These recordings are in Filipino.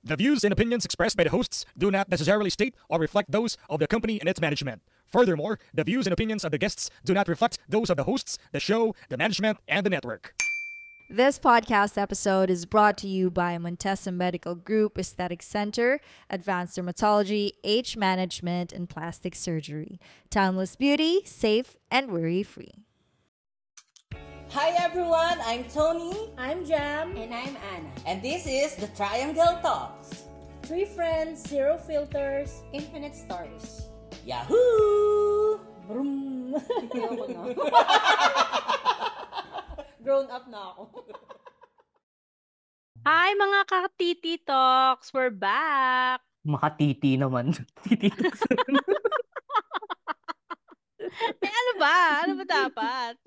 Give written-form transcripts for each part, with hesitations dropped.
The views and opinions expressed by the hosts do not necessarily state or reflect those of the company and its management. Furthermore, the views and opinions of the guests do not reflect those of the hosts, the show, the management, and the network. This podcast episode is brought to you by Montesa Medical Group Aesthetic Center, Advanced Dermatology, Age Management, and Plastic Surgery. Timeless beauty, safe, and worry-free. Hi everyone, I'm Tony. I'm Jam. And I'm Anna. And this is the Triangle Talks. 3 friends, 0 filters, Infinite stories. Yahoo! Broom. Ayoko na. Grown up na ako. Hi mga ka-Titi Talks! We're back! Makatiti naman. Titi Talks. Ano ba? Ano ba dapat?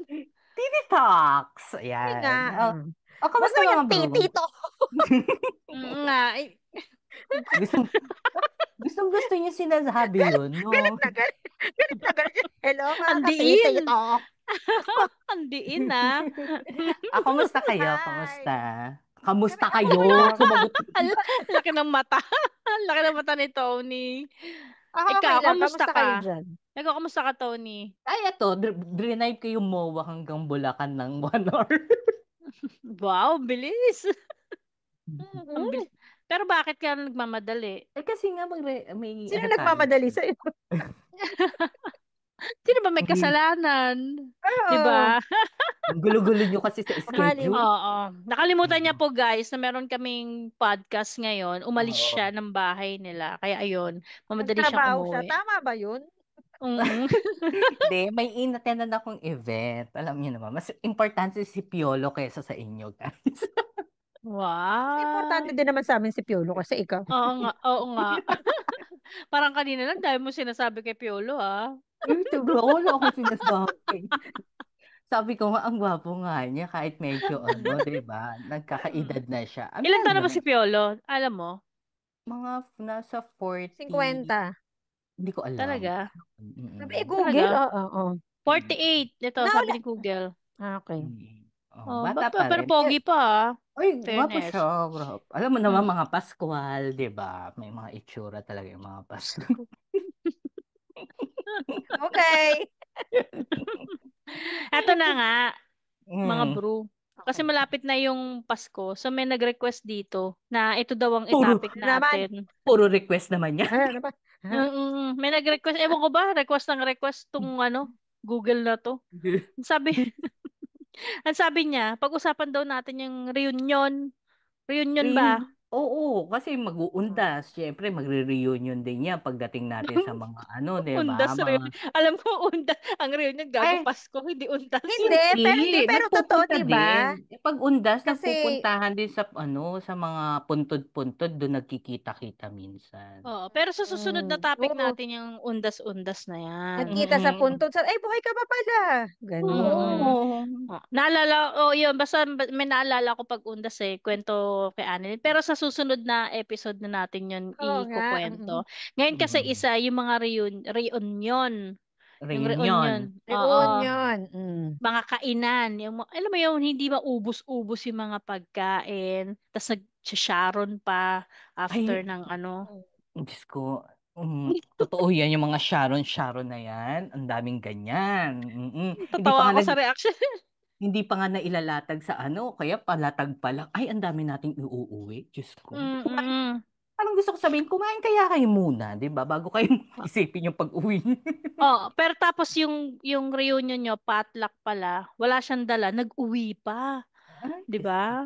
Titi Talks. Ayan. Kamusta mga bro? Tito. Nga. Gusto niyo sinasabi yun, no? Galit na galit. Hello, mga Andiin. Tito. Andiin na. Kamusta kayo? Kamusta kayo? Sumagot. Laki ng mata. Laki ng mata ni Tony. Ikaw, Okay lang. kamusta ka? kayo dyan? Ikaw, kamusta ka, Tony? Ay, ito. Drinay ko yung MOA hanggang Bulacan ng 1 hour. Wow, bilis. Ang bilis. Pero bakit ka nagmamadali? Kasi nga may... Sino nagmamadali sa'yo? Sino ba may kasalanan? Diba? Gulo-gulo nyo kasi sa schedule. Oo. Nakalimutan niya po guys na meron kaming podcast ngayon. Umalis siya ng bahay nila. Kaya ayun, mamadali siyang umuwi. Tama ba yun? Hindi, may inattendan akong event. Alam niyo naman, mas importante si Piolo kaysa sa inyo, guys. Wow. Importante din naman sa amin si Piolo kasi ikaw. Oo nga. Parang kanina lang dahil mo sinasabi kay Piolo, ha? Wala ako sinasabi. Sabi ko nga, ang gwapo nga niya kahit medyo diba? Nagkakaedad na siya. Ilan taon na ba si Piolo? Alam mo? Mga nasa 40. 50. Hindi ko alam. Talaga? Sabi, Google? Oo. 48. Ito, sabi ni Google. Okay. Bata pa pero rin. pogi pa, Ay, gwapo fairness. siya. Bro. Alam mo naman, mga Pascual, diba? May mga itsura talaga yung mga Pascual. Okay. Eto na nga, mga bro. Kasi malapit na yung Pasko. So may nag-request dito na ito daw ang i-topic natin. Puro request naman niya. Ano ba? May nag-request. Ewan ko ba? Request tong Google na to. Ang sabi niya, pag-usapan daw natin yung reunion. Reunion ba? Oo, kasi mag-uundas. Siyempre, magre-reunion din yan pagdating natin sa mga diba? Undas reunion. Alam ko, undas. Ang reunion, gago Pasko, hindi undas. Pero totoo, diba? Pag undas, Kasi... nagpupuntahan din sa, sa mga puntod-puntod, doon nagkikita-kita minsan. Oo, pero sa susunod na topic natin yung undas-undas na yan. Nagkita sa puntod, buhay ka pa pala. Ganun. Naalala, yun, basta may naalala ko pag undas kwento kay Annalyn. Pero sa susunod na episode na natin yun ikukwento. Ngayon kasi isa, yung mga reunion. Yung reunion. Mga kainan. Alam mo yun, hindi maubos-ubos yung mga pagkain. Tapos nag-sharon pa after ng Diyos ko, totoo yan, yung mga Sharon na yan. Ang daming ganyan. Tatawa ako sa reaction. Hindi pa nga nailalatag sa kaya palatag pa lang. Ay, ang dami nating iuuwi. Diyos ko. Parang gusto ko sabihin, kumain kaya kayo muna, di ba? Bago kayo isipin yung pag-uwi. Pero tapos yung reunion nyo, potluck pala, wala siyang dala, nag-uwi pa. Di ba?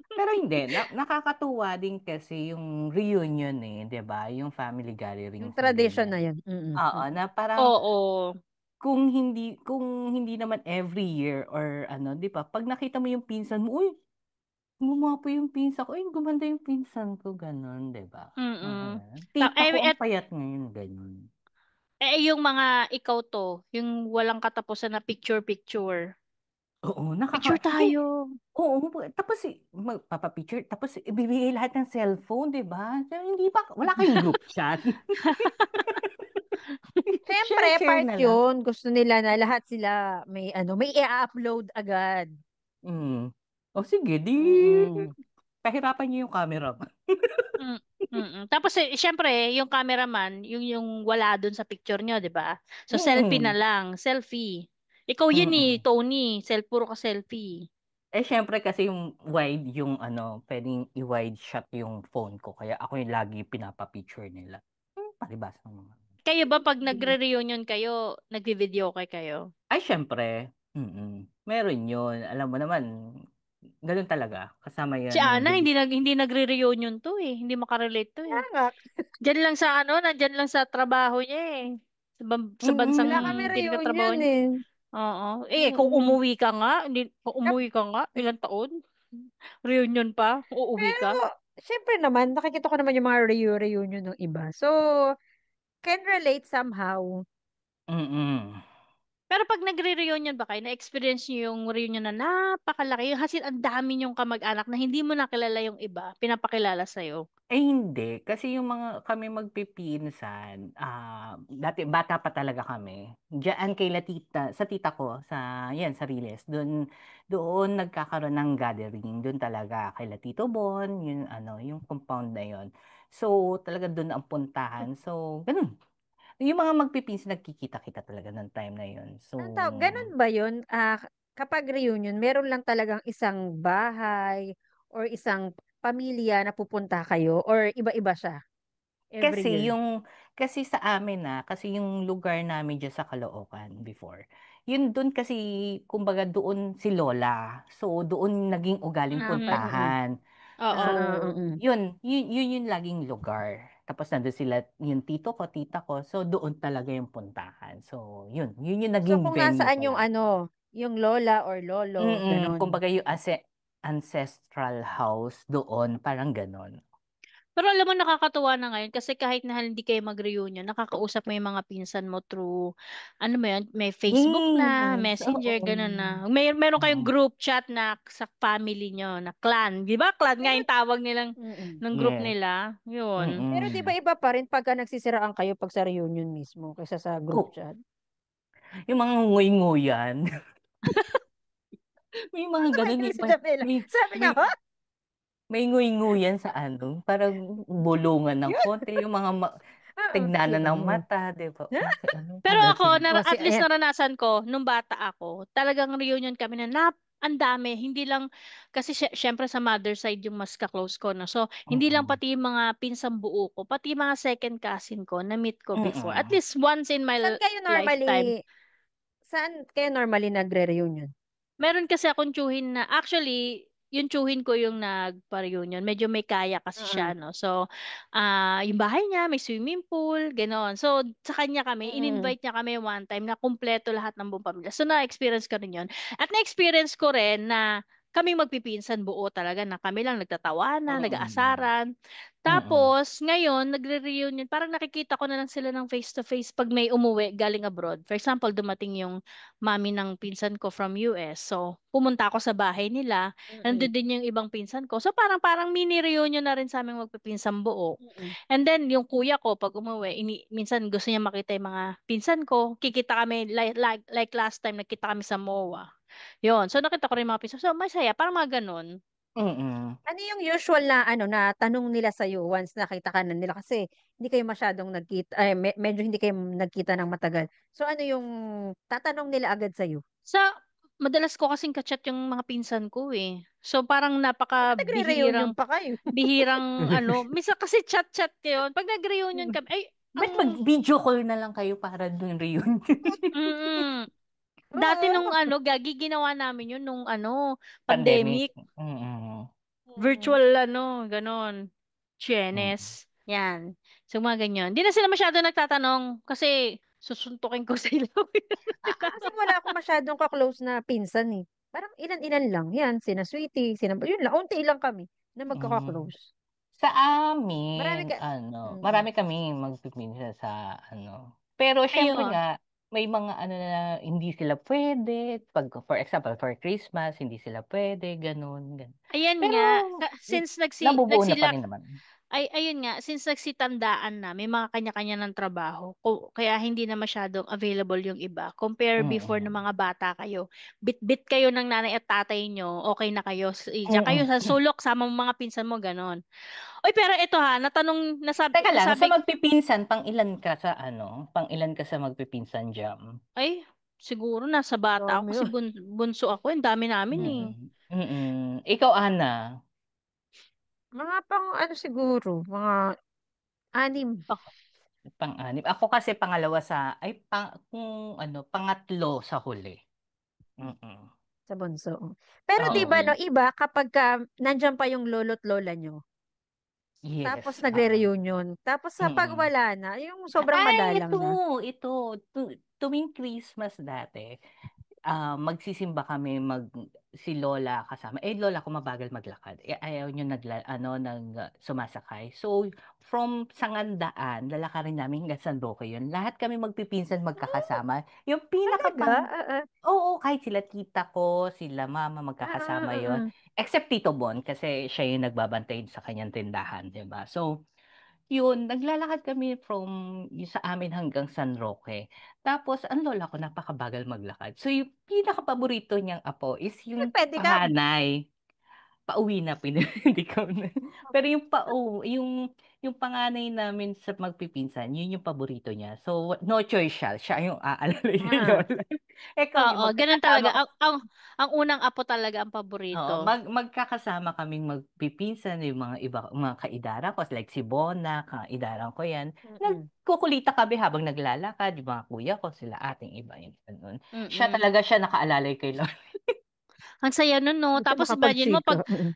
Pero hindi, nakakatuwa din kasi yung reunion di ba? Yung family gathering. Yung tradition na yun. Oo, na parang... Oo. Kung hindi naman every year or di ba? Pag nakita mo yung pinsan mo, uy, gumapo yung pinsan ko, gumanda yung pinsan ko, ganun, di ba? Tita ko ang payat ngayon, ganun. Yung mga ikaw to, yung walang katapusan na picture-picture. Oo, picture tayo. Oo, tapos magpapapicture, tapos ibibigay lahat ng cellphone, di ba? Hindi pa, wala kayong group chat. Siyempre, part yun. Gusto nila na lahat sila may i-upload agad. O sige, di. pahirapan niyo yung camera. Tapos syempre, yung cameraman, yung wala dun sa picture nyo, 'di ba? So selfie na Mm. lang, selfie. Ikaw yun Mm. Tony, puro ka selfie. Syempre kasi yung wide yung pwedeng i-wide shot yung phone ko. Kaya ako yung lagi pinapa-picture nila. Palibas ng mga. Kayo ba pag nagre-reunion kayo, nagvi-video kayo? Syempre. Meron yun. Alam mo naman, ganun talaga. Kasama Si yan yung Ana, video. hindi nagre-reunion to eh. Hindi makarelate to Kaya eh. nga. Diyan lang sa nandyan lang sa trabaho niya eh. Sa bansang Wala kami pinagtatrabaho reunion niya. eh. Oo. Kung Mm. umuwi ka nga, ilang taon? Reunion pa? Uuwi Pero, ka? syempre naman, nakikita ko naman yung mga reunion ng iba. So, can relate somehow. Mm. Pero pag nagre-reunion ba kayo, na-experience niyo yung reunion na napakalaki, yung hasil ang dami niyong kamag-anak na hindi mo nakilala yung iba, pinapakilala sa'yo. Hindi. Kasi yung mga kami magpipinsan, dati bata pa talaga kami. Diyan kay Latita, sa tita ko, sa Riles. Doon nagkakaroon ng gathering. Doon talaga kay Latito Bon, yung compound na yun. So, talaga doon ang puntahan. So, ganun. Yung mga magpipinsan, nagkikita-kita talaga ng time na yun. So, Ang tawag, ganun ba yun? Kapag reunion, meron lang talagang isang bahay or isang pamilya na pupunta kayo or iba-iba siya every Kasi year? kasi sa amin kasi yung lugar namin diyan sa Caloocan before. Yun doon kasi kumbaga doon si Lola. So doon naging ugaling Mhm. puntahan. Oo. So Mm. yun yung laging lugar. Tapos nandun sila yung tito ko, tita ko. So doon talaga yung puntahan. So yun yung So, naging kung venue nasaan yung palagi. yung lola or lolo, ganon. Kumbaga yung ancestral house doon, parang ganon. Pero alam mo, nakakatuwa na ngayon kasi kahit na hindi kayo mag-reunion, nakakausap mo yung mga pinsan mo through, ano mo yun, may Facebook na, Yes, Messenger, oo. ganun na. Meron kayong Oo. group chat na sa family nyo, na clan. Di ba? Clan nga Pero, yung tawag nilang, mm. ng group Yes. nila. Yun. Pero di ba Mm. iba pa rin pagka nagsisiraan kayo pag sa reunion mismo kaysa sa group Oh, chat? yung mga nguy-nguyan. May mga Ano ganun nangyari eh. si Jamila? May, Sabi may, niya, ha? may nguy-nguyan sa parang bulungan ng Yun. konti, yung mga Cute tignanan ng naman. mata, di ba? Pero Parang ako, O, at least ayan. naranasan ko, nung bata ako, talagang reunion kami na ang dami, hindi lang, kasi syempre sa mother side yung mas ka-close ko, no? So, hindi lang Mm-mm. pati yung mga pinsang buo ko, pati yung mga second cousin ko na meet ko before. At Mm-mm. least once in my Saan kayo lifetime. normally, saan kayo normally nagre-reunion? Meron kasi akong tsuhin na, actually, yung tsuhin ko yung nagpa-reunion. Medyo may kaya kasi siya, Mm. no? So, yung bahay niya, may swimming pool, gano'n. So, sa kanya kami, Mm. in-invite niya kami one time na kumpleto lahat ng buong pamilya. So, na-experience ko rin yun. At na-experience ko rin na kaming magpipinsan buo talaga na kami lang nagtatawanan, Mm-mm. nag-aasaran. Mm-mm. Tapos, ngayon, nagre-reunion, parang nakikita ko na lang sila ng face-to-face pag may umuwi galing abroad. For example, dumating yung mami ng pinsan ko from US. So, pumunta ako sa bahay nila. Mm. Nandun din yung ibang pinsan ko. So, parang mini reunion na rin sa aming magpipinsang buo. Mm. And then, yung kuya ko, pag umuwi, minsan gusto niya makita yung mga pinsan ko. Kikita kami, like last time, nagkita kami sa MOA. Yon. So, nakita ko rin yung mga pinsan. So, masaya. Parang mga ganun. Mm-mm. Ano yung usual na na tanong nila sa iyo once nakita ka na nila kasi hindi kayo masyadong nagkita medyo hindi kayo nagkita ng matagal. So ano yung tatanong nila agad sa iyo? Sa, madalas ko kasing kachat yung mga pinsan ko eh. So, parang Ba't nagre-reunion napaka-bihirang pa kayo? misa kasi chat-chat yun. Pag nag-reunion kami, ay, Ba't mag-video call na lang kayo para dun reunion? mm, dati nung Oo. gagi ginawa namin yun nung Pandemic. pandemic, Mm-mm. Mm. virtual ganon, Mm-mm. Chienes, yan. So, mga ganyan. Di na sila masyado nagtatanong kasi susuntukin ko sila. Kasi wala akong masyadong ka-close na pinsan eh. Parang ilan-ilan lang. Yan, sina Sweetie, yun lang, unti lang kami na Mm. magkaka-close. Sa Marami amin, ka, mm. marami kami magpipinsan sa Pero syempre Ayun. nga, may mga na hindi sila pwede. Pag, for example, for Christmas, hindi sila pwede, ganun, ganun. Ayan Pero, nga, since nabubuo na pa nagsilak rin naman. Ay, ayun nga, since nagsitandaan na, may mga kanya-kanya ng trabaho, kaya hindi na masyadong available yung iba. Compare before ng Mm. mga bata kayo. Bit-bit kayo ng nanay at tatay nyo, okay na kayo. Diyan kayo Mm. sa sulok, sama mo mga pinsan mo, ganon. Oy, pero ito ha, Teka lang, sa nasabi, magpipinsan, pang ilan ka sa magpipinsan jam? ay, siguro nasa bata ako Dami kasi yun. bunso ako, ang dami namin eh. Mm. Mm. Ikaw, Ana, Mga pang ano siguro, mga 6 pang-anim. Ako kasi pangatlo sa huli. Mm. sa bunso. Pero 'di ba Oo. no, iba kapag nandiyan pa yung lolo't lola nyo, tapos Yes. nagre-reunion, tapos sa pag Mm. wala na, yung sobrang Ay, madalang na. tuwing Christmas dati, magsisimba kami si lola kasama. Eh, lola ko mabagal maglakad. Eh, ayaw niya sumasakay. So, from Sangandaan, lalakarin namin hanggang San Roque yun. Lahat kami magpipinsan magkakasama. Yung Talaga? oo, kahit sila tita ko, sila mama, Ah, magkakasama ah, yon. ah. Except Tito Bon, kasi siya yung nagbabantay sa kanyang tindahan, di ba? So, yun, naglalakad kami from yung sa amin hanggang San Roque. Tapos, ang lola ko napakabagal maglakad. So, yung pinaka-paborito niyang apo is Eh, yung pwede ka. panganay. Pauwi na, hindi ko na. Pero yung panganay namin sa magpipinsan, yun yung paborito niya. So, no choice siya. Siya yung aalalay kay Ah, lola. Ikaw, yung Oo, ganun talaga. magkakasama Ang unang apo talaga ang Oo, paborito. magkakasama kaming magpipinsan, yung mga kaidara ko, like si Bona, kaidaran ko yan. mm. Nagkukulita kami habang naglalakad, yung mga kuya ko, sila ating iba yun. Ganun. Mm. Siya nakaalalay kay Lord. Ang saya nun, no? Hindi ka Tapos makapagchika.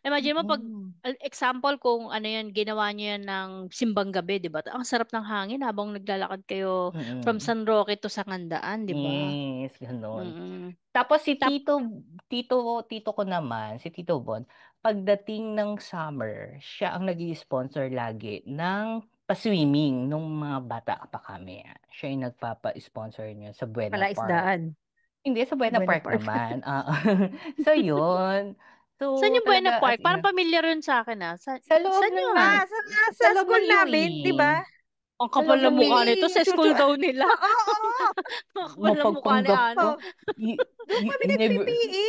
imagine mo pag, Mm. example kung ano yun, ginawa niyo yan ng simbang gabi, di ba? Ang sarap ng hangin habang naglalakad kayo from Mm. San Roque to Sangandaan, di ba? Yes, ganun. Mm. Tapos si Tap, Tito ko naman, si Tito Bon, pagdating ng summer, siya ang nag-i-sponsor lagi ng pa-swimming nung mga bata pa kami. Siya yung nagpapa-sponsor niya sa Buena Park. Palaisdaan. Hindi, sa Buena Buena Park Park. naman. So, yun. saan So, yung Buena talaga, as Park? in, Parang pamilyar yun sa akin, ah. sa loob Saan ng, yun? sa Sa loob ng school UE. namin, 'di ba? Ang Sa kapal loob ng ng mukha UE. nito. Sa Chuchu. school daw nila. Oo. Ang kapal ng mukha ni Mapagpanggap ka. Ana. Y- Doon kami Univer- nag-PPE.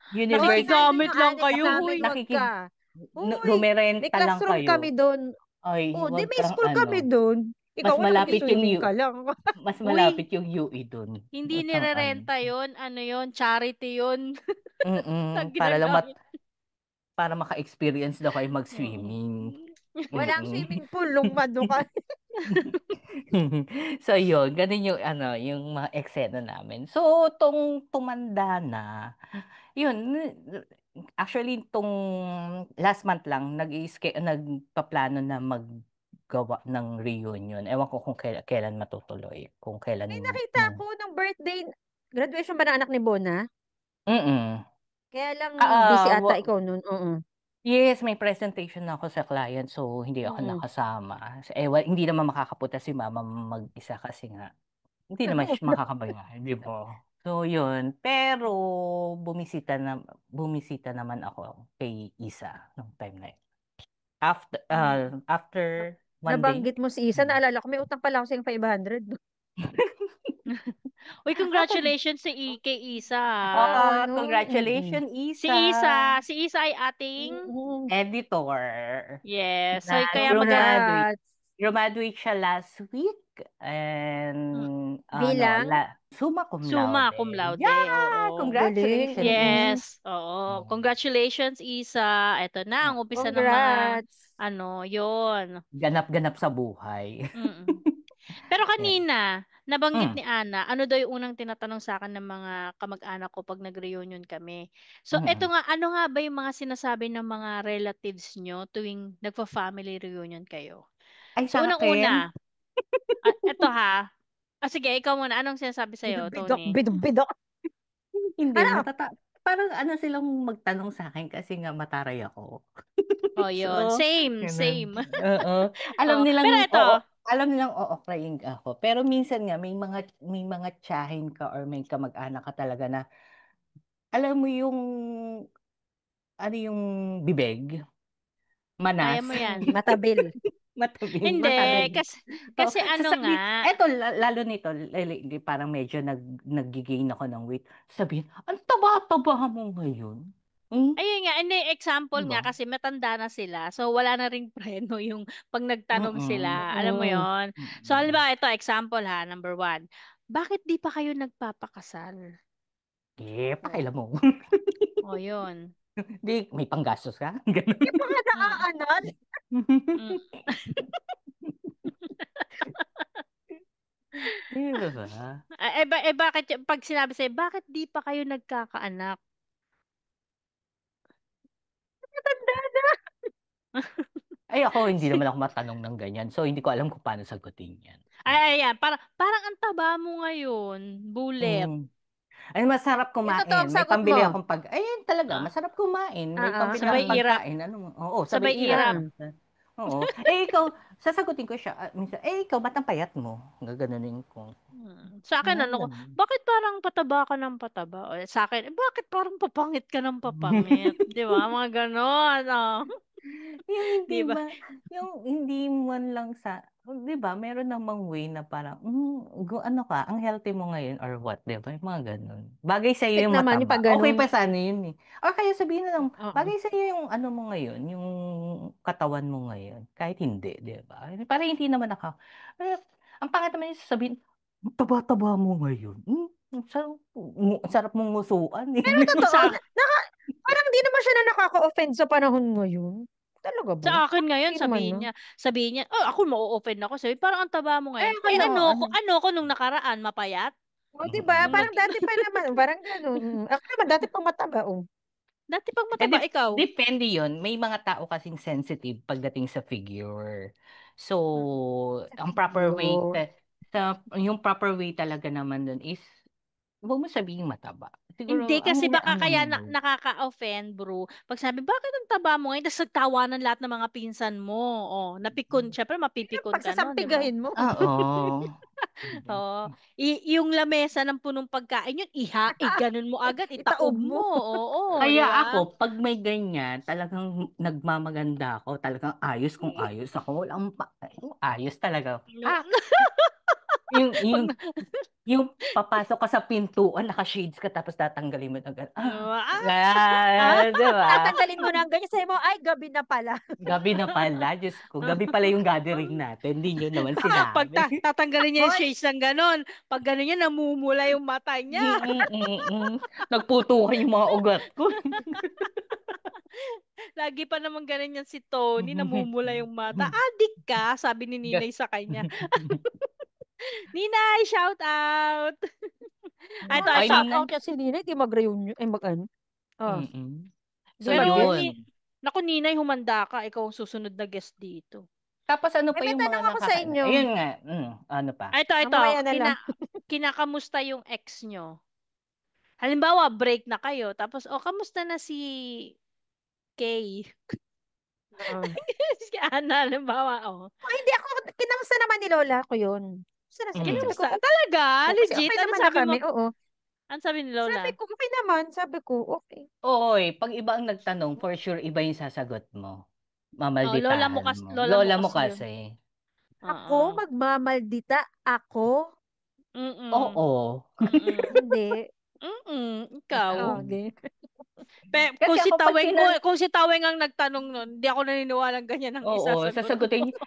Hoy, University. nandun Nakikigamit yung lang annex kayo, huy. namin, wag ka. Uy, may Rumerenta lang classroom kami kayo. doon. Ay, Oh, di wag may kang school kami doon. Mas Ikaw nga malapit yung nakikiswimming ka lang. mas Uy, malapit yung UE dun. hindi Wag kang nire-renta yun. Ano yun? Charity yun. Ang Para lang ginagamit. para maka-experience daw kayo Oo. mag-swimming. Walang Mm. swimming pool, lumado ka. So yun, ganun yung yung mga eksena namin. So tong tumanda na, yun, actually tong last month lang nagpaplano na maggawa ng reunion. Ewan ko kung kailan matutuloy, kung May kailan nakita ko ng birthday, graduation ba ng anak ni Bona? Mm. Kaya lang busy Ah, ah, ata wa- ikaw nun. Oo. Yes, may presentation ako sa client so hindi ako Mm. nakasama. Hindi naman makakapunta si mama mag-isa kasi nga hindi naman siya makakabayaan, di ba? So yun, pero bumisita naman ako kay Isa nung time na yun. Mm. After one day. Nabanggit mo si Isa, Mm. naalala ko, may utang pala ako sa 500. Uy, Ako, congratulations kay Isa. Ah. no? Mm-mm. Congratulations, Isa, Si Isa ay ating, Mm-mm. editor. yes. So, Na kaya graduate. Congrats. Graduate siya last week mm, and Bilang, summa cum summa laude. cum laude. Yeah! Oo. galing. Congratulations, Mm-mm. Yes. Oo. Congratulations, Isa. Ito na, ang umpisa ng mga, Congrats. yon. ganap-ganap sa buhay. Mm. Pero Yeah. kanina, nabanggit Mm. ni Ana, ano daw yung unang tinatanong sa akin ng mga kamag-anak ko pag nag-reunion kami. So, eto Mm. nga, ano nga ba yung mga sinasabi ng mga relatives nyo tuwing nagfa-family reunion kayo? Ay, So, sa akin, unang-una, eto ha. Sige, ikaw muna. Anong sinasabi sa'yo, Bidok-bidok, Tony? bidok-bidok. hindi, Ano? parang silang magtanong sa akin kasi nga mataray ako. Oh, yun. So, Same, ganun. same. Oo. Alam Oh, pero nilang eto, oo, alam nilang ookrayin ako. Pero minsan nga may mga tiyahin ka or may kamag-anak ka talaga na alam mo yung yung bibig, Kaya Manas. mo yan. Matabil. Matabil. Hindi, Matabil. kasi ano nga, Eto, lalo nito, hindi, parang medyo nag-gain ako ng weight. Sabihin, ang taba-taba mo ngayon. ayun nga, hindi, example nga Diba? kasi matanda na sila. So, wala na ring preno yung pag nagtanong sila. Alam mo yon. So, halimbawa, ito, example ha, number 1. Bakit di pa kayo nagpapakasal? Pakailan mo. O, yun. Di, may panggastos ka? Ganun. Di pa nga naaanan. Mm. Diba? Bakit, pag sinabi sa'yo, bakit di pa kayo nagkakaanak? Matanda na. Ay, ako, hindi naman ako matanong ng ganyan. So, hindi ko alam kung paano sagutin yan. Ayan, parang ang taba mo ngayon, bulet. Ay, masarap Yung kumain. totoong May sagot pambili mo. akong ayun talaga, Ah, masarap kumain. May pambili Sabay akong irap. pagkain. Oo, sabay Sabay irap. irap. Oo. Ikaw, sasagutin ko siya. Minsan, ikaw, ba't ang payat mo? Gaganunin ko. Sa akin, bakit parang pataba ka ng pataba? O, sa akin, bakit parang papangit ka ng papangit? Di ba? Mga ganon. Yung hindi Di ba? yung hindi man lang sa, di ba, meron namang way na parang, ano ka, ang healthy mo ngayon or what, di ba? Yung mga ganun. Bagay sa'yo Tik yung naman yung mataba. pag ganun. Okay pa sana yun eh. Or kaya sabihin na lang, Oo. bagay sa'yo yung ano mo ngayon, yung katawan mo ngayon. Kahit hindi, di ba? Parang hindi naman ang pangit naman yung sabihin, taba-taba mo ngayon. Sarap mong ngusuan eh. Pero totoo, Sa, parang di naman siya na nakaka-offend sa panahon ngayon. Talaga ba? sa akin ngayon, Hindi naman, no? sabihin niya, oh, ako ma-open ako. Sabi, parang ang taba mo ngayon. Ako na, Ano ko nung nakaraan, mapayat? O, diba? Nung Parang dati pa naman. Parang gano'n. Ako naman, dati pang mataba. Oh. dati pag mataba, ikaw. Depende yon. May mga tao kasing sensitive pagdating sa figure. So, ang proper way, Figure. yung proper way talaga naman dun is, huwag mo sabihin mataba. Hindi Siguro, kasi baka ano kaya mo yun. nakaka-offend, bro. Pag sabi, bakit ang taba mo ngayon? Tapos nagtawanan lahat ng mga pinsan mo. Oh, napikon. Syempre, Yung mapipikon ka nun, di ba? pagsasampigahin mo. Oo. Oo. Yung lamesa ng punong pagkain yun, ganun mo agad, itaob Itaob mo. mo. Oo, di Kaya ba? ako, pag may ganyan, talagang nagmamaganda ako. Talagang ayos kung ayos ako. Ayos talaga. Yung Pag, Yung papasok ka sa pintuan, naka-shades ka, tapos tatanggalin mo agad. ah, Di ba? Tatanggalin mo na ang ganyan. Sa'yo mo, ay, gabi na pala. Gabi na pala, Diyos ko. Gabi pala yung gathering natin. Hindi nyo naman pag sinabi. tatanggalin niya yung Hoy, shades ng ganon, pag ganon niya, namumula yung mata niya. Nagputukan yung mga ugat ko. Lagi pa naman ganun yan si Tony, namumula yung mata. Adik ka, sabi ni Ninay sa kanya. Ninay, shout out! Ito, Ay, ito. shout Nina. out yan si Nina. Di mag-reunion. Ay, mag-ano. Oh. So, Pero, yun. naku, Ninay, humanda ka. Ikaw ang susunod na guest dito. Tapos ano pa May yung mga tanong ako sa inyo. Ayun nga. Ano pa? Ito. Mamaya na lang. Kinakamusta yung ex nyo? Halimbawa, break na kayo. Tapos, kamusta na si Kay? Oo. Si Ana, halimbawa, Oh, hindi ako, kinamusta naman ni Lola ko yun. Sabi ko, Kinamusta? okay, Talaga? kasi Legit? okay Ano naman na sabi mo? kami. Oo. Ano sabi ni Lola? Sabi ko, okay naman. Sabi ko, okay. Oy, pag iba ang nagtanong, for sure iba yung sasagot mo. Mamalditahan mo. Lola Lola mo mo kasi yun. kasi. Oo. Ako, magmamaldita. Ako? Mm-mm. Oo. Hindi. Ikaw. Okay. Kasi ako pag Kung si Taweng ang nagtanong nun, hindi ako naniniwalang ganyan ang Oo, isasagot. sasagutin niya,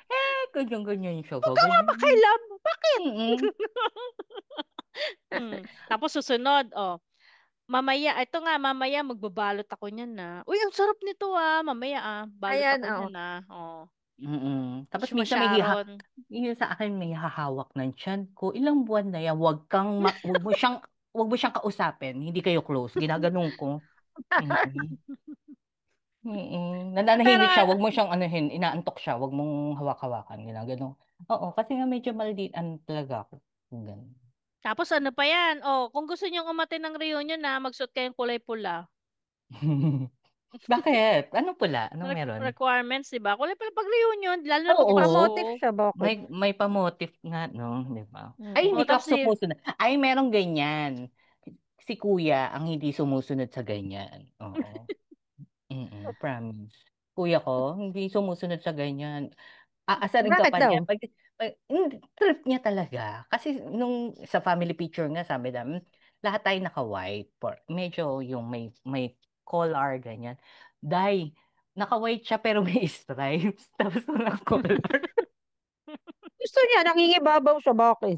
ganyan siya. Huwag ka nga Ganyan. makilab. Bakit? Mm-mm. Tapos susunod, mamaya magbabalot ako niyan na. Uy, ang sarap nito mamaya balot Ayan, ako oo. niyan Tapos Shuma minsan Sharon. yun sa akin may hahawak ng tiyan ko. Ilang buwan na yan, wag mo siyang kausapin. Hindi kayo close. Ginaganon ko. Mm-mm. Pero, Nananahimik siya, wag mo siyang anuhin, inaantok siya, wag mong hawak-hawakan, ginaganon. Oo, kasi nga medyo malditan talaga ako. Ganun. tapos ano pa yan? Kung gusto niyong umatin ng reunion magsuot kayong kulay pula. Bakit? Ano pula? Anong meron? Requirements, di ba? Kulay pula pag reunion, lalo na pag Oo, Pa-motif Pasko. siya, bakit? may pa-motif nga, no? Di ba? Ay, hindi ka Tapos sumusunod. Ay, merong ganyan. Si kuya ang hindi sumusunod sa ganyan. Oo. Promise. kuya ko, hindi sumusunod sa ganyan. Aasarin ka Bakit pa daw? niya. Hindi, trip niya talaga. Kasi nung sa family picture nga, sabi namin, lahat tayo naka-white. Medyo yung may collar, ganyan. Dahil, naka-white siya pero may stripes. Tapos walang collar. Gusto niya, nangingibabaw siya. Bakit?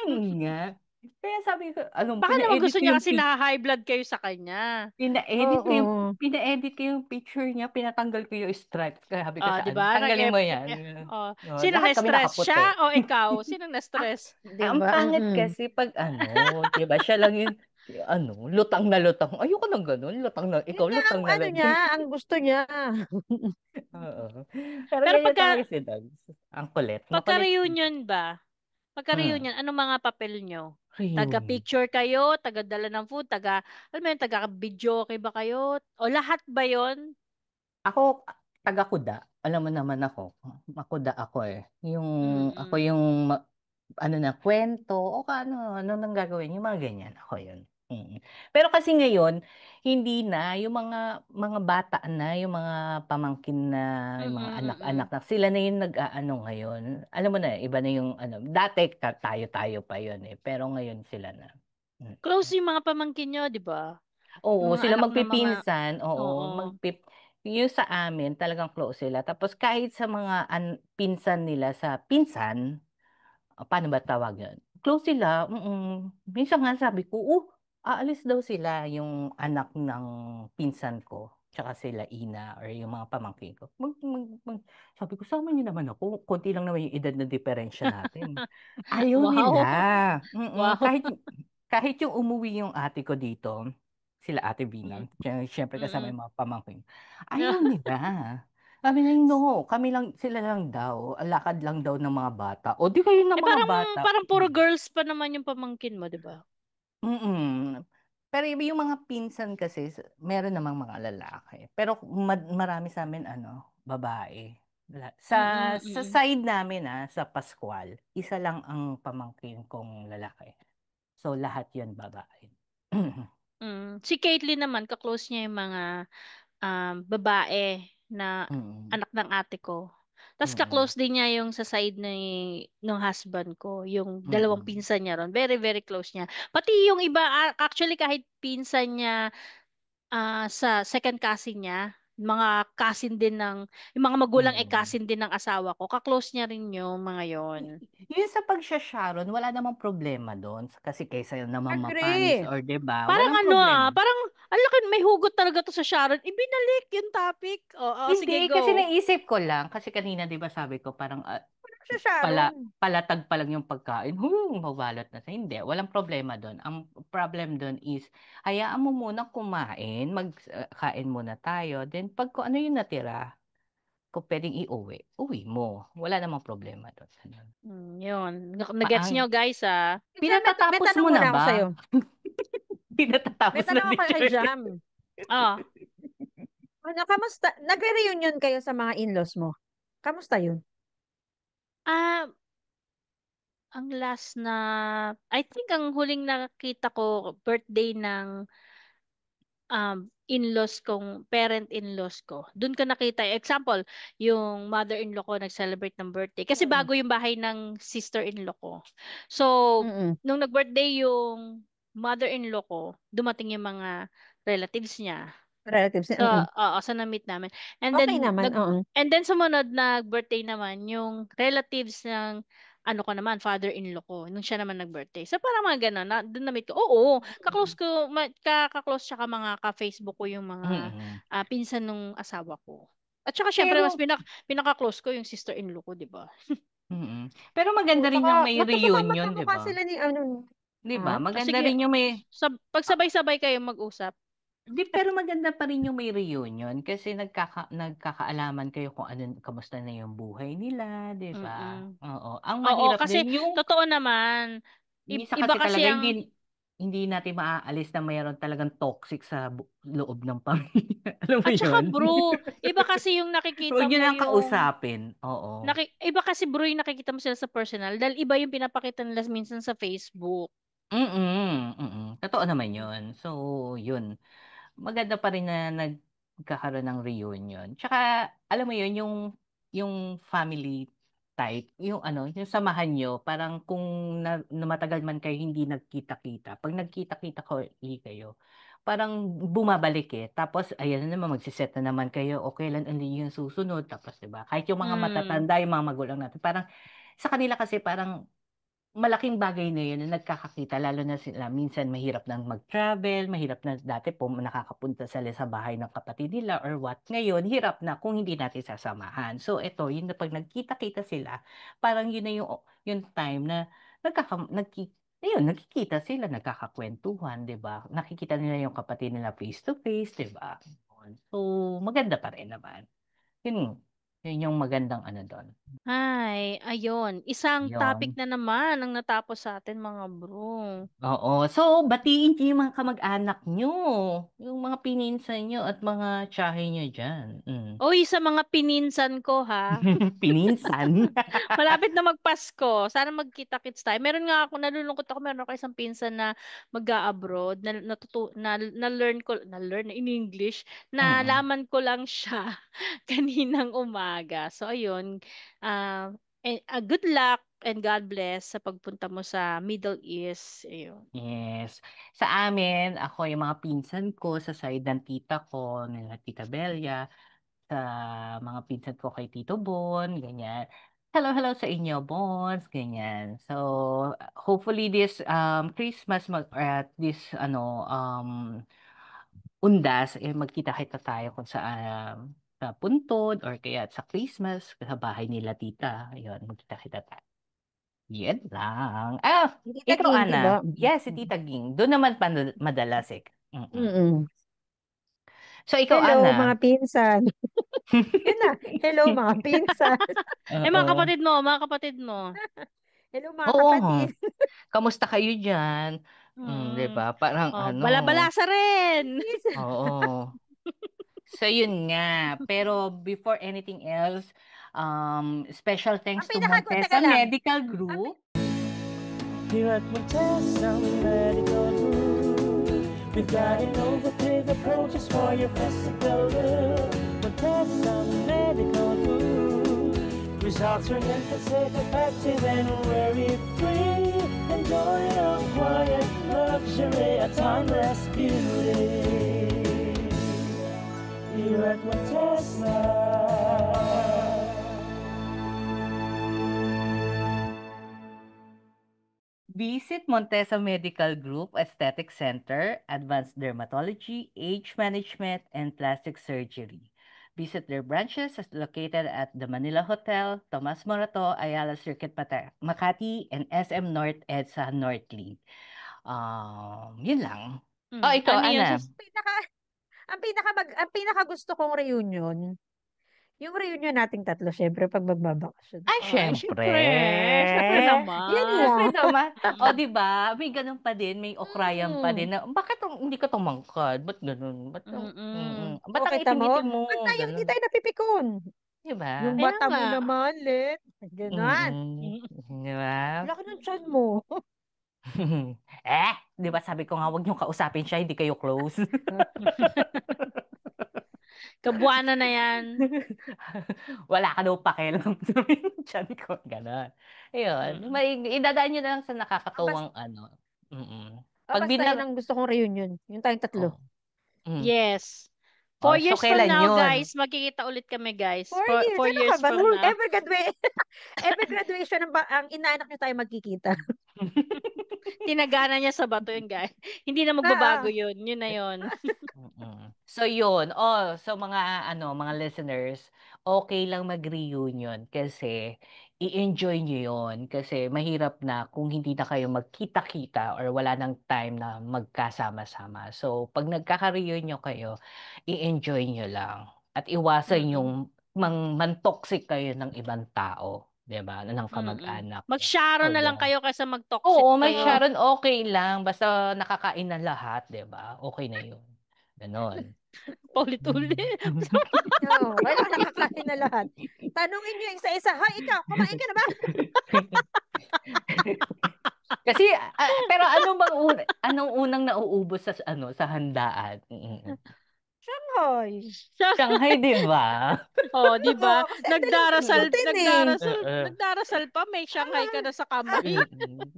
Yun nga. Kaya sabi ko, Baka naman pina-edit gusto ko niya yung kasi na-high blood kayo sa kanya. pina-edit ko yung Oo. pina-edit ko yung picture niya, pinatanggal ko yung stripes. Kaya sabi ko Ah, sa 'di ano, ba? tanggalin mo yan. Oh. Oh, Sino lahat kami na-stress? nakaputi. Siya o ikaw? Sino Ah, na-stress? ang Diba? pangit kasi pag di ba, siya lang yung, lutang na lutang. Ayoko ng ganun, Yun ikaw nga ang lutang na ano niya, lutang. ang gusto niya. Oo. Pero Pero ganyan talaga si Dags. Ang kulit. Makulit. pagka-reunion ba? Hmm. Pagka-reunion, anong mga papel nyo? Reunion. Taga-picture kayo, taga-dala ng food, alam mo yun, taga-videoke ba kayo? O lahat ba yon? Ako, taga-kuda. Alam mo naman ako. Makuda ako eh. Ako Mm-mm. yung kwento, o ano nang gagawin, yung mga ganyan, ako yun. Pero kasi ngayon, hindi na, yung mga bata na, yung mga pamangkin na, yung mga anak-anak Mm-mm. na, sila na yung nag-aano ngayon. Alam mo na, iba na yung, dati tayo-tayo pa yun eh, pero ngayon sila na. Mm. Close yung mga pamangkin nyo, di ba? Oo, Yung mga sila anak ng mga, magpipinsan, oo, oo. yung sa amin, talagang close sila. Tapos kahit sa mga pinsan nila sa pinsan, paano ba tawag yun? Close sila. Minsan nga sabi ko, aalis daw sila yung anak ng pinsan ko. Tsaka sila Ina or yung mga pamangkin ko. Sabi ko, sama niyo naman ako. Konti lang naman yung edad na diferensya natin. Ayaw nila. Wow. Wow. Kahit yung umuwi yung ate ko dito, sila Ate Vina, Mm. syempre kasama Mm-mm. yung mga pamangkin. Ayaw nila. Sabi niya, no, kami lang, sila lang daw, lakad lang daw ng mga bata. O di kayo ng mga Parang bata. parang puro girls pa naman yung pamangkin mo, 'di ba? Mm. Pero yung mga pinsan kasi, meron namang mga lalaki. Pero marami sa amin, babae. Mm. Sa Mm. side namin, sa Pascual, isa lang ang pamangkin kong lalaki. So, lahat yun babae. Si Caitlyn naman, ka-close niya yung mga babae na Mm. anak ng ate ko. Tapos Mm. ka-close din niya yung sa side ng husband ko, yung dalawang Mm. pinsan niya ron. Very, very close niya. Pati yung iba, actually kahit pinsan niya sa second cousin niya, mga cousin din yung mga magulang ay Mm. cousin din ng asawa ko, ka-close niya rin yung mga yon. Yung sa pagsya-Sharon, wala namang problema doon. Kasi kaysa naman mapanis Agree. or 'di ba, Parang walang ano problema. parang, ang laki, may hugot talaga to sa Sharon. Ibinalik yung topic. Oo, sige, Hindi, kasi go. naisip ko lang, kasi kanina 'di ba sabi ko parang Ano siya, Sharon? palatag pa lang yung pagkain. Mabalot na sa hindi. Walang problema doon. Ang problem doon is, hayaan mo muna kumain, magkain muna tayo. Then pag kung ano yung natira, kung pwedeng iuwi, uwi mo. Wala namang problema doon. Yun. Nagets nyo, guys, ah. May Pinatatapos tanong mo na muna ako sa'yo. ba? May Pinatatapos na tanong ni ako kay Cherry. Jam. Ah, Ano, kamusta? Nagre-reunion kayo sa mga in-laws mo? Kamusta yun? ah, ang last na, I think ang huling nakita ko, birthday ng in-laws kong, parent-in-laws ko. Doon ko nakita, example, yung mother-in-law ko nag-celebrate ng birthday. Kasi Mm. bago yung bahay ng sister-in-law ko. So, Mm-mm. nung nag-birthday yung mother-in-law ko, dumating yung mga relatives niya. Relatives. So, Mm-mm. oo, sa na-meet namin. And Okay then, naman, oo. sumunod na birthday naman, yung relatives ng ano ko naman, father-in-law ko, nung siya naman nag-birthday. So, parang mga gano'n, doon na-meet ko. Oo, ka-close ko, ka-close tsaka mga ka-Facebook ko yung mga Mm. pinsan nung asawa ko. At saka, syempre, mas Pero pinaka-close ko yung sister-in-law ko, di ba? pero Oo, maganda rin tsaka yung may reunion, 'di magkamukha ba? sila ni ano. 'Di ba? Ha? O, Maganda sige, rin yung may pag ah, sabay-sabay kayo mag-usap. pero maganda pa rin yung may reunion kasi nagkakaalaman kayo kung ano, kamusta na yung buhay nila, 'di ba? Mm-mm. Oo. Ang Oo, mahirap kasi, din yung totoo naman, minsan iba kasi kasi talaga ang, hindi natin maaalis na mayroon talagang toxic sa loob ng pamilya. Alam mo at saka 'yun? bro, iba kasi yung nakikita Huwag niyo mo nang yung, kausapin. Oo. iba kasi bro yung nakikita mo sila sa personal, dahil iba yung pinapakita nila minsan sa Facebook. Totoo naman 'yun. So, 'yun. Maganda pa rin na magkakaroon ng reunion. Tsaka, alam mo yun, yung family type, yung yung samahan nyo, parang kung na matagal man kayo hindi nagkita-kita, pag nagkita-kita ko kayo, parang bumabalik Tapos, ayan na naman, magsiset na naman kayo, o kailan ulit yung susunod. Tapos, diba, kahit yung mga matatanda, yung mga magulang natin, parang, sa kanila kasi parang, malaking bagay na yun na nagkakakita, lalo na sila, minsan mahirap nang mag-travel, mahirap na dati po nakakapunta sila sa bahay ng kapatid nila or what. Ngayon, hirap na kung hindi natin sasamahan. So, ito, yun na pag nagkita-kita sila, parang yun na yung time na nagkikita sila, nagkakakwentuhan, di ba? Nakikita nila yung kapatid nila face to face, di ba? So, maganda pa rin naman. Yun yung magandang doon. Ay, ayun. Isang topic Yun. na naman ang natapos sa atin, mga bro. Oo. So, batiin niyo yung mga kamag-anak nyo. Yung mga pininsan nyo at mga tiyahe nyo dyan. Uy, sa mga pininsan ko, ha? Pininsan? Malapit na magpasko. Sana magkita-kits tayo. Nalulungkot ako, meron ako isang pinsan na mag-a-abroad, na-learn in English, nalaman ko lang siya kaninang umaga. So, ayun. Good luck and God bless sa pagpunta mo sa Middle East. Ayun. Yes. Sa amin, ako yung mga pinsan ko sa side ng tita ko, nila Tita Belia, sa mga pinsan ko kay Tito Bon, ganyan. Hello, hello sa inyo, Bons, ganyan. So, hopefully this Christmas at this undas magkita-kita tayo kung sa Puntod or kaya sa Christmas sa bahay nila tita. Ayun, magkita-kita tayo. Yan lang. Si Tita Ikaw, Ging, Ana. diba? Yes, si Tita Ging. Doon naman madalas So, ikaw, Hello, Ana. mga pinsan. Yun na. Hello, mga pinsan. Mga kapatid mo. Hello, mga Oo. kapatid. Kamusta kayo dyan? Di ba? Parang Balabalasa rin. Oo. So, yun nga. Pero before anything else, special thanks to Montesa Medical Group. Here at Montesa Medical Group, we've got innovative approaches for your physical look. Montesa Medical Group, results are safe, effective, and worry-free. Enjoy a quiet luxury, a timeless beauty. Here at Montesa. Visit Montesa Medical Group Aesthetic Center, Advanced Dermatology, Age Management, and Plastic Surgery. Visit their branches located at the Manila Hotel, Tomas Morato, Ayala Circuit, Makati, and SM North EDSA Northlink. Yun lang. Ikaw, Ana. Ang pinaka gusto kong reunion, yung reunion nating tatlo, syempre, pag magbabakasyon. Syempre. Syempre naman. Yan Syempre lang. naman. Diba? May ganun pa din. May okrayan pa din. Na, bakit hindi ka tumangkad? Ba't ganun? Ba't ang itim-itim mo? Ba't tayo hindi tayo napipikon? Diba? Yung bata mo naman, Let. Ganon. Diba? Wala ka ng tiyan mo. Diba sabi ko nga, huwag niyong kausapin siya, hindi kayo close. Kabuana na yan. Wala ka daw pakialam sa tiyan ko. Ganon. Ayun. Idadaan nyo na lang sa nakakatuwang Basta yun ang gusto kong reunion. Yung tayong tatlo. Yes. 4 years from now, guys, magkikita ulit kami, guys. 4 years from now. Every graduation ang inaanak nyo tayo magkikita. Tinagana niya sa bato yun, guys. Hindi na magbabago yun. Yun na yun. So yun, so mga listeners, okay lang mag-reunion kasi i-enjoy nyo yun kasi mahirap na kung hindi na kayo magkita-kita or wala nang time na magkasama-sama. So pag nagkaka-reunion kayo, i-enjoy nyo lang at iwasan yung man-toxic kayo ng ibang tao. Diba? Ng kamag-anak. Mag-Sharon na lang kayo kaysa mag-toxic kayo. Oo, kayo. mag-Sharon okay lang. Basta nakakain na lahat, diba? Okay na yun. Ganon. Paulit-ulit. Kailangan nakakain na lahat. Tanungin nyo yung isa-isa, "Hoy, ikaw, kumain ka na ba?" Kasi, pero anong unang nauubos sa handaan? Shanghai. Shanghai, di ba? Oh, di ba? Oo, kasi ang daling pulutin eh. Nagdarasal pa, may Shanghai ka na sa kamay.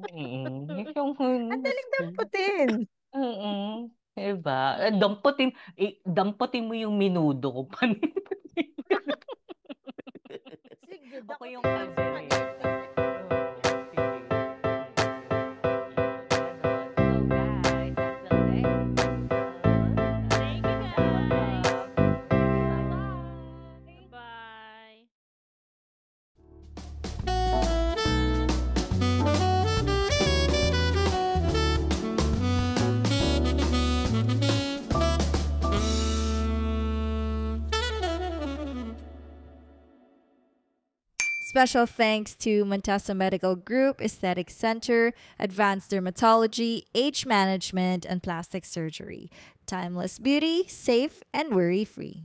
Ang daling damputin. Diba? Damputin mo yung minudo ko pa. Sige, Ako yung dakutin mo sa kaldereta. Thank you, guys. Bye. Special thanks to Montesa Medical Group, Aesthetic Center, Advanced Dermatology, Age Management, and Plastic Surgery. Timeless beauty, safe and worry-free.